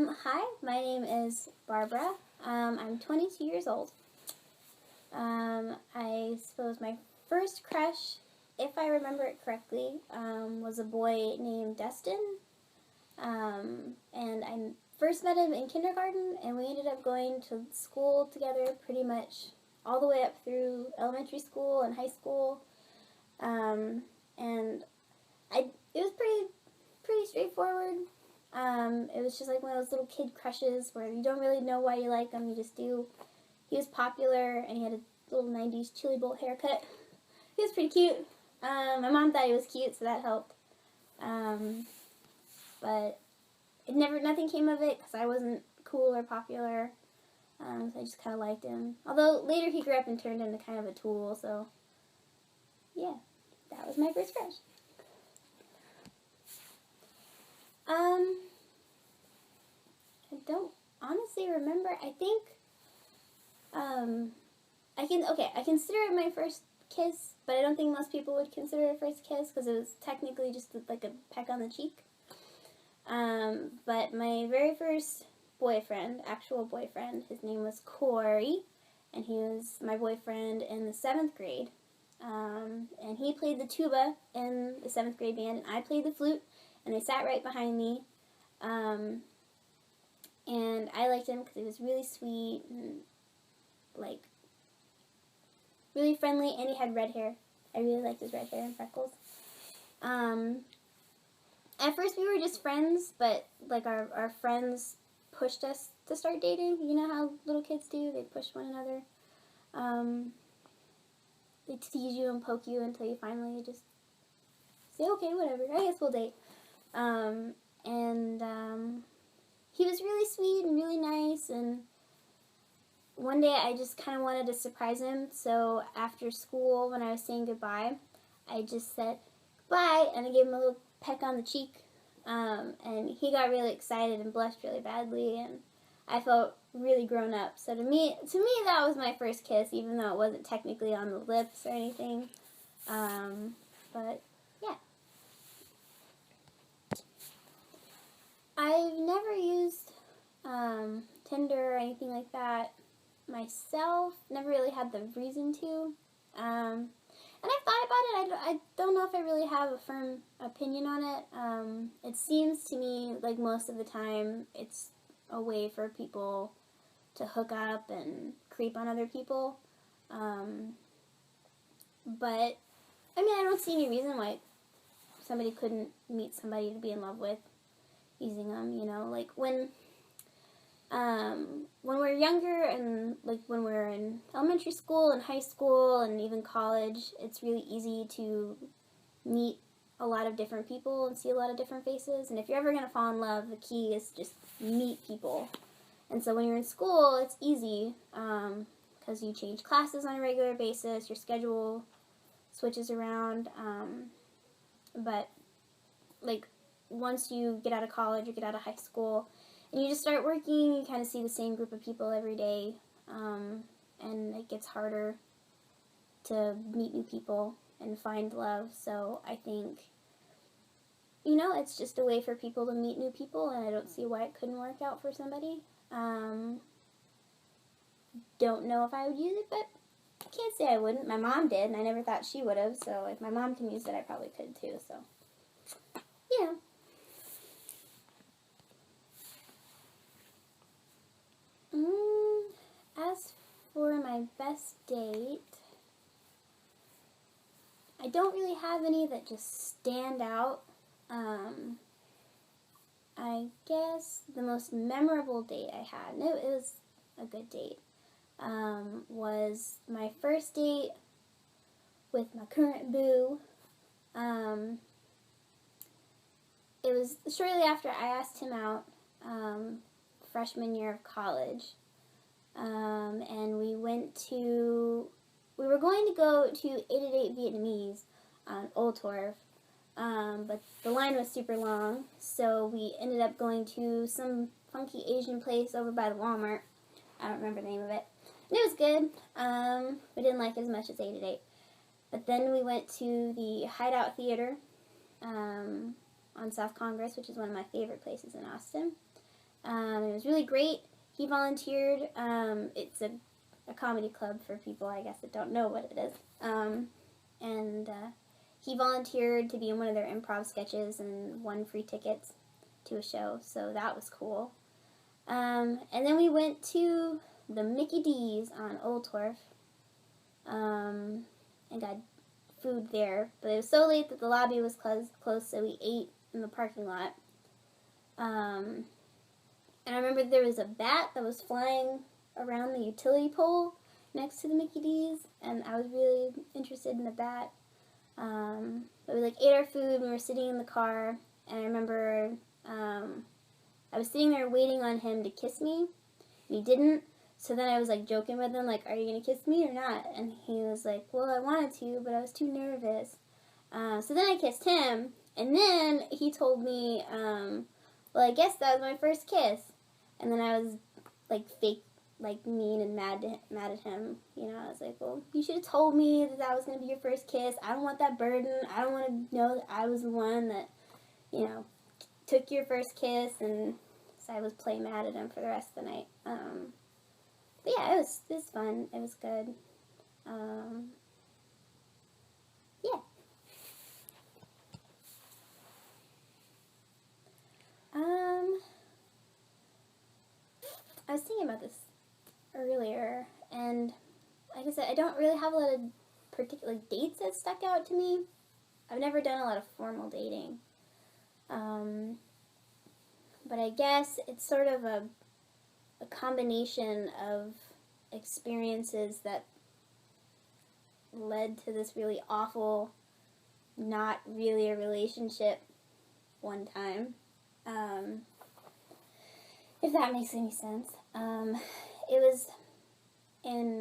Hi, my name is Barbara. I'm 22 years old. I suppose my first crush, if I remember it correctly, was a boy named Dustin. And I first met him in kindergarten, and we ended up going to school together pretty much all the way up through elementary school and high school. And it was pretty straightforward. It was just like one of those little kid crushes where you don't really know why you like him, you just do. He was popular, and he had a little 90s chili bowl haircut. He was pretty cute. My mom thought he was cute, so that helped. But nothing came of it because I wasn't cool or popular. So I just kind of liked him. Although later he grew up and turned into kind of a tool, so yeah, that was my first crush. I don't honestly remember. I think, I consider it my first kiss, but I don't think most people would consider it a first kiss because it was technically just like a peck on the cheek. But my very first boyfriend, actual boyfriend, his name was Corey, and he was my boyfriend in the 7th grade. And he played the tuba in the 7th grade band, and I played the flute, and they sat right behind me. And I liked him because he was really sweet and, like, really friendly, and he had red hair. I really liked his red hair and freckles. At first we were just friends, but, like, our friends pushed us to start dating. You know how little kids do? They push one another. They tease you and poke you until you finally just say, okay, whatever, I guess we'll date. He was really sweet and really nice, and one day I just kind of wanted to surprise him, so after school, when I was saying goodbye, I just said, bye, and I gave him a little peck on the cheek, and he got really excited and blushed really badly, and I felt really grown up. So to me that was my first kiss, even though it wasn't technically on the lips or anything, but yeah. I've never used Tinder or anything like that myself. Never really had the reason to. And I've thought about it. I don't know if I really have a firm opinion on it. It seems to me like most of the time it's a way for people to hook up and creep on other people. But, I mean, I don't see any reason why somebody couldn't meet somebody to be in love with using them, you know, like when we're younger and like when we're in elementary school and high school and even college, it's really easy to meet a lot of different people and see a lot of different faces. And if you're ever going to fall in love, the key is just meet people. And so when you're in school, it's easy because you change classes on a regular basis, your schedule switches around, but like once you get out of college or get out of high school and you just start working, you kind of see the same group of people every day, and it gets harder to meet new people and find love. So I think, you know, it's just a way for people to meet new people, and I don't see why it couldn't work out for somebody. Don't know if I would use it, but I can't say I wouldn't. My mom did, and I never thought she would have, so if my mom can use it, I probably could too, so yeah. As for my best date, I don't really have any that just stand out. I guess the most memorable date I had, and it was a good date, was my first date with my current boo. It was shortly after I asked him out, freshman year of college. And we were going to go to 888 Vietnamese on Old Torf, but the line was super long, so we ended up going to some funky Asian place over by the Walmart. I don't remember the name of it. And it was good. We didn't like it as much as 888. But then we went to the Hideout Theater on South Congress, which is one of my favorite places in Austin. It was really great. He volunteered. It's a comedy club for people, I guess, that don't know what it is. And he volunteered to be in one of their improv sketches and won free tickets to a show, so that was cool. And then we went to the Mickey D's on Old Torf, and got food there. But it was so late that the lobby was closed, so we ate in the parking lot. And I remember there was a bat that was flying around the utility pole next to the Mickey D's, and I was really interested in the bat. But we ate our food, we were sitting in the car, and I remember I was sitting there waiting on him to kiss me, and he didn't. So then I was joking with him, are you going to kiss me or not? And he was like, well, I wanted to, but I was too nervous. So then I kissed him, and then he told me, well, I guess that was my first kiss. And then I was fake, mean and mad at him. I was like, well, you should have told me that was going to be your first kiss. I don't want that burden. I don't want to know that I was the one that, took your first kiss. And so I was playing mad at him for the rest of the night. But yeah, it was fun. It was good. Yeah. I was thinking about this earlier, and like I said, I don't really have a lot of particular dates that stuck out to me. I've never done a lot of formal dating. But I guess it's sort of a combination of experiences that led to this really awful, not really a relationship one time. If that makes any sense. It was in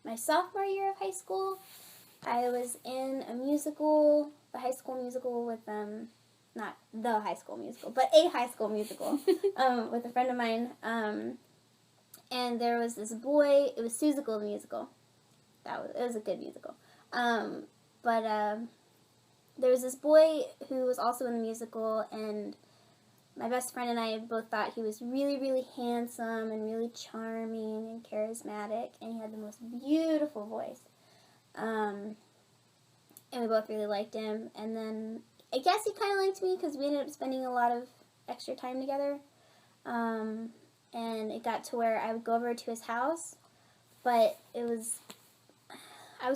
my sophomore year of high school. I was in a musical, a high school musical with, not the high school musical, but a high school musical with a friend of mine. And there was this boy, it was Seussical the musical. It was a good musical. But there was this boy who was also in the musical, and my best friend and I both thought he was really, really handsome and really charming and charismatic, and he had the most beautiful voice. And we both really liked him. And then I guess he kind of liked me because we ended up spending a lot of extra time together. And it got to where I would go over to his house, but I was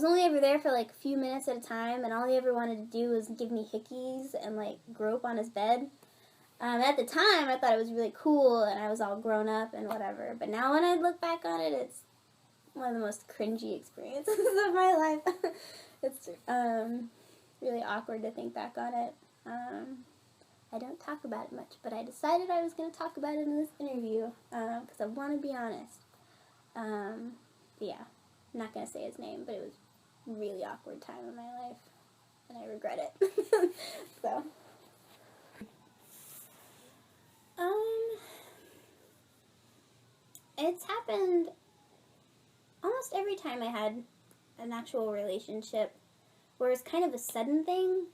only ever there for a few minutes at a time, and all he ever wanted to do was give me hickeys and grope on his bed. At the time, I thought it was really cool, and I was all grown up and whatever. But now when I look back on it, it's one of the most cringy experiences of my life. It's really awkward to think back on it. I don't talk about it much, but I decided I was going to talk about it in this interview because I want to be honest. Yeah, I'm not going to say his name, but it was a really awkward time in my life, and I regret it. So... it's happened almost every time I had an actual relationship where it's kind of a sudden thing.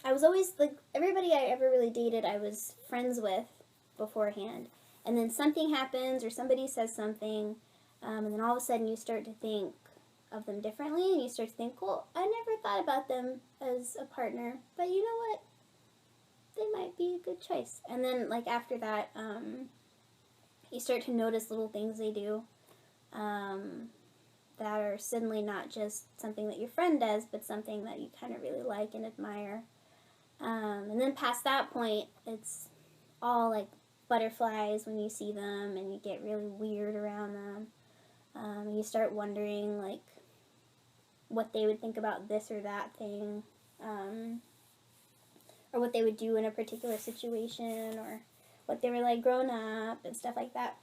I was always, everybody I ever really dated I was friends with beforehand. And then something happens or somebody says something, and then all of a sudden you start to think of them differently, and you start to think, well, I never thought about them as a partner, but you know what? They might be a good choice. And then, after that, you start to notice little things they do that are suddenly not just something that your friend does, but something that you kind of really like and admire. And then past that point, it's all butterflies when you see them, and you get really weird around them. And you start wondering, what they would think about this or that thing. Or what they would do in a particular situation, or what they were like grown up, and stuff like that.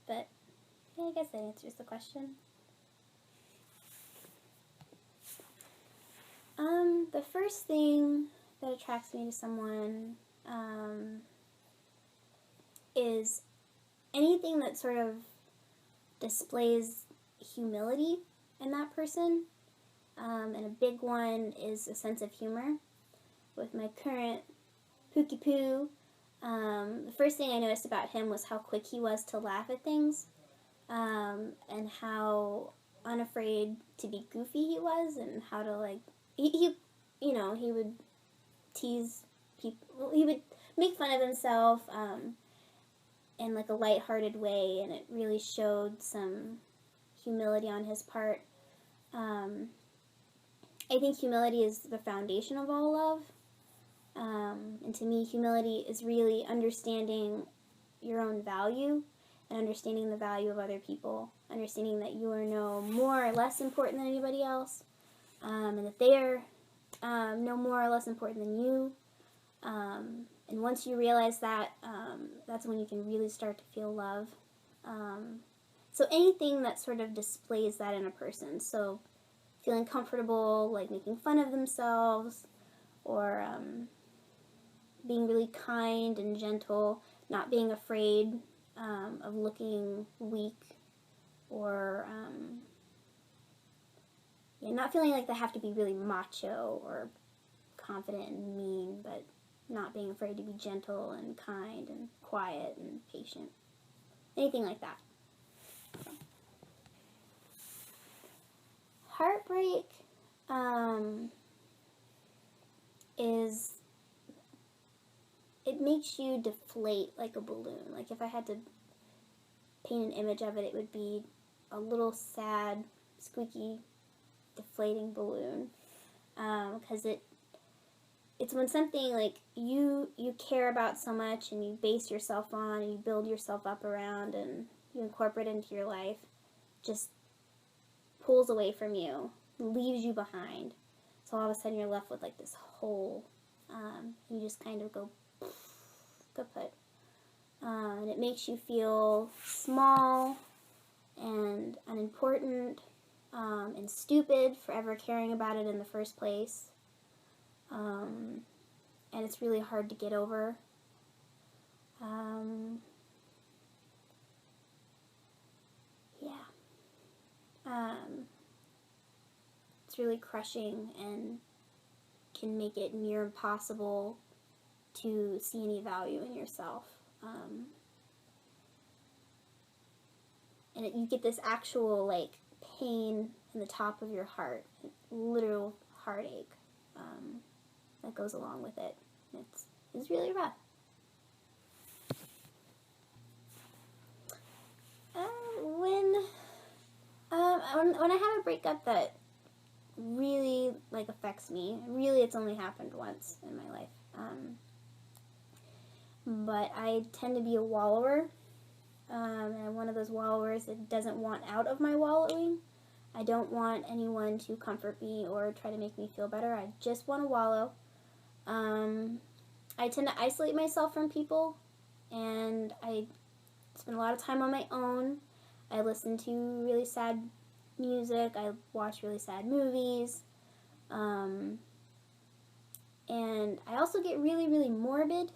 But, yeah, I guess that answers the question. The first thing that attracts me to someone is anything that sort of displays humility in that person. and a big one is a sense of humor. With my current Pookie Poo, the first thing I noticed about him was how quick he was to laugh at things, and how unafraid to be goofy he was, and how to, like, he he would tease people, he would make fun of himself, in like a lighthearted way, and it really showed some humility on his part. I think humility is the foundation of all love. And to me, humility is really understanding your own value and understanding the value of other people, understanding that you are no more or less important than anybody else, and that they are no more or less important than you. And once you realize that, that's when you can really start to feel love. So anything that sort of displays that in a person, so feeling comfortable, like making fun of themselves, or being really kind and gentle, not being afraid of looking weak, or not feeling like they have to be really macho or confident and mean, but not being afraid to be gentle and kind and quiet and patient. Anything like that. Heartbreak it makes you deflate like a balloon. Like, if I had to paint an image of it, it would be a little sad, squeaky, deflating balloon. Because it's when something like you care about so much, and you base yourself on, and you build yourself up around, and you incorporate into your life, just pulls away from you, leaves you behind. So all of a sudden you're left with like this hole. You just kind of go kaput. And it makes you feel small and unimportant, and stupid for ever caring about it in the first place. And it's really hard to get over. It's really crushing and can make it near impossible to see any value in yourself. And you get this actual, like, pain in the top of your heart, literal heartache, that goes along with it. It's really rough. When I have a breakup that really, like, affects me, really it's only happened once in my life, but I tend to be a wallower, and I'm one of those wallowers that doesn't want out of my wallowing. I don't want anyone to comfort me or try to make me feel better. I just want to wallow. I tend to isolate myself from people, and I spend a lot of time on my own. I listen to really sad music. I watch really sad movies. And I also get really, really morbid.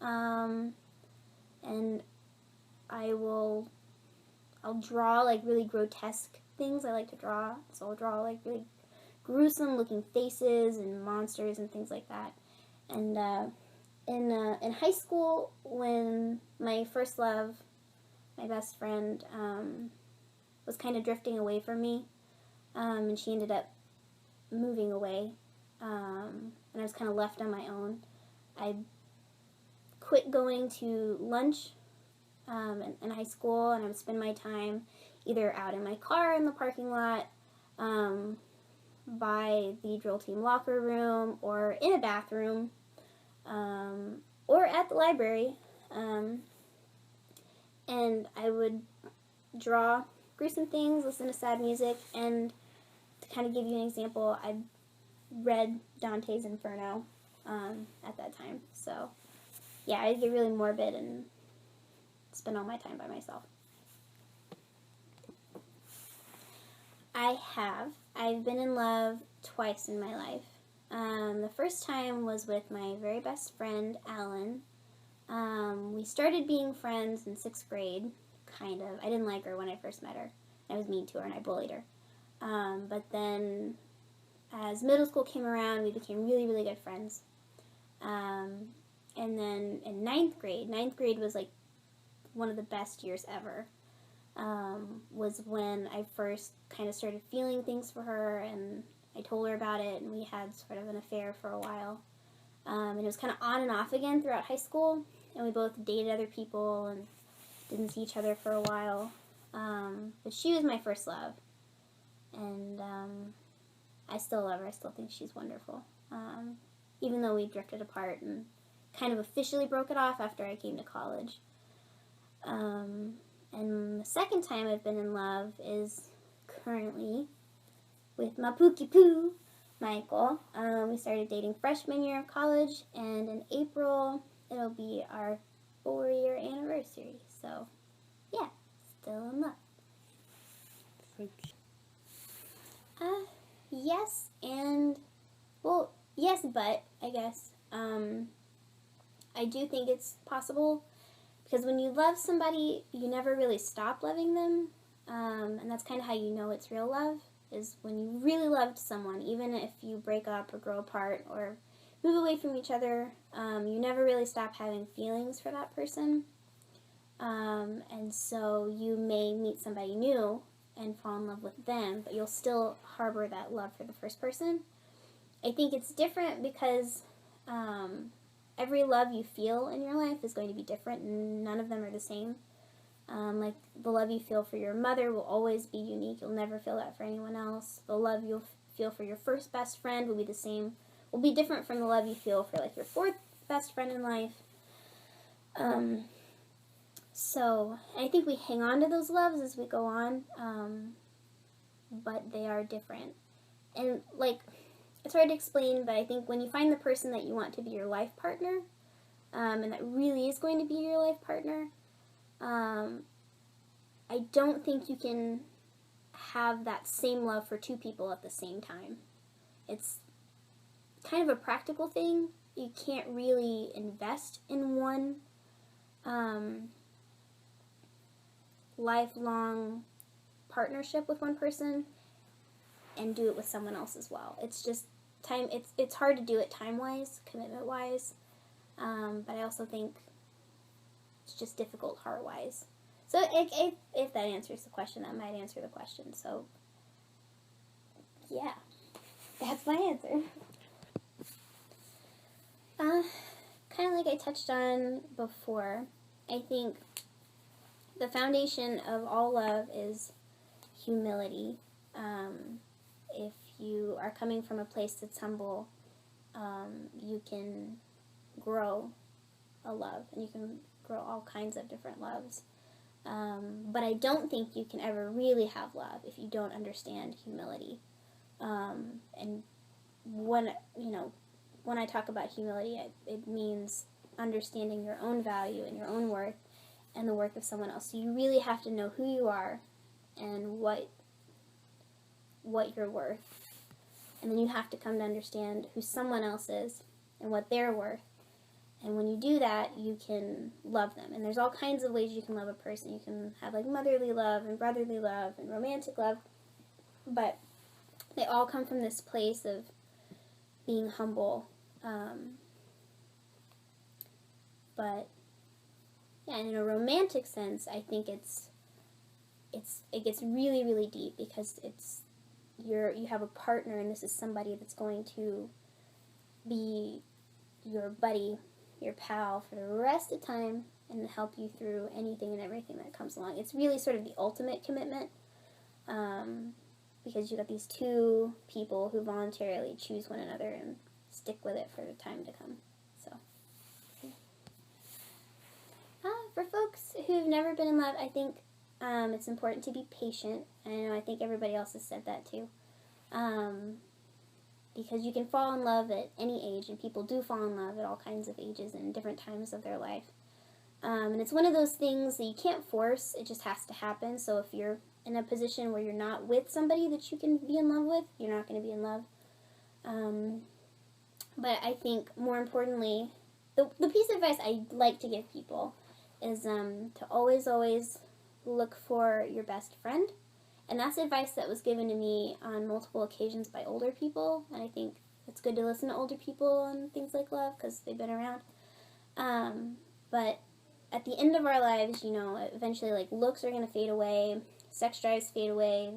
And I'll draw like really grotesque things. I like to draw, so I'll draw like really gruesome looking faces and monsters and things like that. And in high school, when my first love, my best friend, was kind of drifting away from me, and she ended up moving away, and I was kind of left on my own. I quit going to lunch in high school, and I would spend my time either out in my car in the parking lot, by the drill team locker room, or in a bathroom, or at the library, and I would draw gruesome things, listen to sad music, and to kind of give you an example, I read Dante's Inferno at that time. So yeah, I'd get really morbid and spend all my time by myself. I've been in love twice in my life. The first time was with my very best friend, Alan. We started being friends in 6th grade, kind of. I didn't like her when I first met her. I was mean to her and I bullied her. But then as middle school came around, we became really, really good friends. And then in ninth grade was like one of the best years ever. Was when I first kind of started feeling things for her, and I told her about it, and we had sort of an affair for a while. And it was kind of on and off again throughout high school, and we both dated other people and didn't see each other for a while. But she was my first love, and I still love her. I still think she's wonderful. Even though we drifted apart and kind of officially broke it off after I came to college. And the second time I've been in love is currently with my Pookie Poo, Michael. We started dating freshman year of college, and in April it'll be our 4-year anniversary. So, yeah, still in love. Yes, and, well, yes, but, I guess. I do think it's possible, because when you love somebody, you never really stop loving them, and that's kind of how you know it's real love, is when you really loved someone, even if you break up or grow apart or move away from each other, you never really stop having feelings for that person, and so you may meet somebody new and fall in love with them, but you'll still harbor that love for the first person. I think it's different because every love you feel in your life is going to be different, and none of them are the same. Like, the love you feel for your mother will always be unique. You'll never feel that for anyone else. The love you'll feel for your first best friend will be the same. Will be different from the love you feel for, like, your fourth best friend in life. So, I think we hang on to those loves as we go on, but they are different. And, like, it's hard to explain, but I think when you find the person that you want to be your life partner, and that really is going to be your life partner, I don't think you can have that same love for two people at the same time. It's kind of a practical thing. You can't really invest in one lifelong partnership with one person and do it with someone else as well. It's just time. It's hard to do it time-wise, commitment-wise, but I also think it's just difficult heart-wise. So if that answers the question, that might answer the question. So, yeah, that's my answer. Kind of like I touched on before, I think the foundation of all love is humility. If you are coming from a place that's humble, you can grow a love, and you can grow all kinds of different loves. But I don't think you can ever really have love if you don't understand humility. And when I talk about humility, it means understanding your own value and your own worth and the worth of someone else. So you really have to know who you are and what you're worth. And then you have to come to understand who someone else is and what they're worth. And when you do that, you can love them. And there's all kinds of ways you can love a person. You can have like motherly love and brotherly love and romantic love. But they all come from this place of being humble. But yeah, and in a romantic sense, I think it gets really, really deep, because you have a partner, and this is somebody that's going to be your buddy, your pal for the rest of time, and help you through anything and everything that comes along. It's really sort of the ultimate commitment, because you got these two people who voluntarily choose one another and stick with it for the time to come. So, for folks who've never been in love, I think it's important to be patient. I think everybody else has said that too. Because you can fall in love at any age, and people do fall in love at all kinds of ages and different times of their life. And it's one of those things that you can't force, it just has to happen. So if you're in a position where you're not with somebody that you can be in love with, you're not going to be in love. But I think more importantly, the piece of advice I like to give people is to always look for your best friend And that's advice that was given to me on multiple occasions by older people, and I think it's good to listen to older people on things like love because they've been around. But at the end of our lives, you know, eventually, like, looks are going to fade away, sex drives fade away.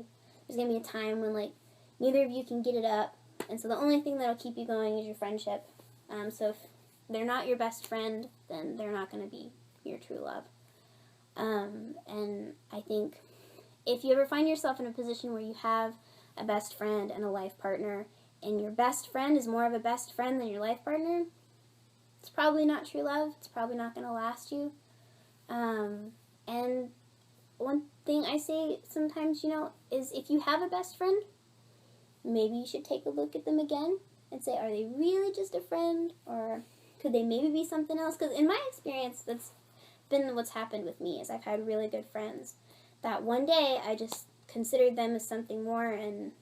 There's going to be a time when, like, neither of you can get it up, and so the only thing that'll keep you going is your friendship. So if they're not your best friend, then they're not going to be your true love. And I think if you ever find yourself in a position where you have a best friend and a life partner, and your best friend is more of a best friend than your life partner, it's probably not true love. It's probably not going to last you. And one thing I say sometimes, you know, is if you have a best friend, maybe you should take a look at them again and say, are they really just a friend, or could they maybe be something else? Because in my experience, that's been what's happened with me, is I've had really good friends that one day I just considered them as something more, and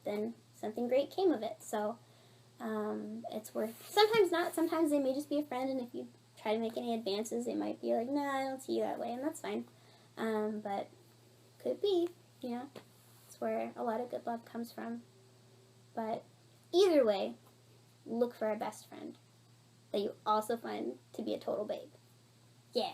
then something great came of it. So it's worth, sometimes not, sometimes they may just be a friend, and if you try to make any advances, they might be like, nah, I don't see you that way, and that's fine. But could be, you know, it's where a lot of good love comes from. But either way, look for a best friend that you also find to be a total babe. Yeah.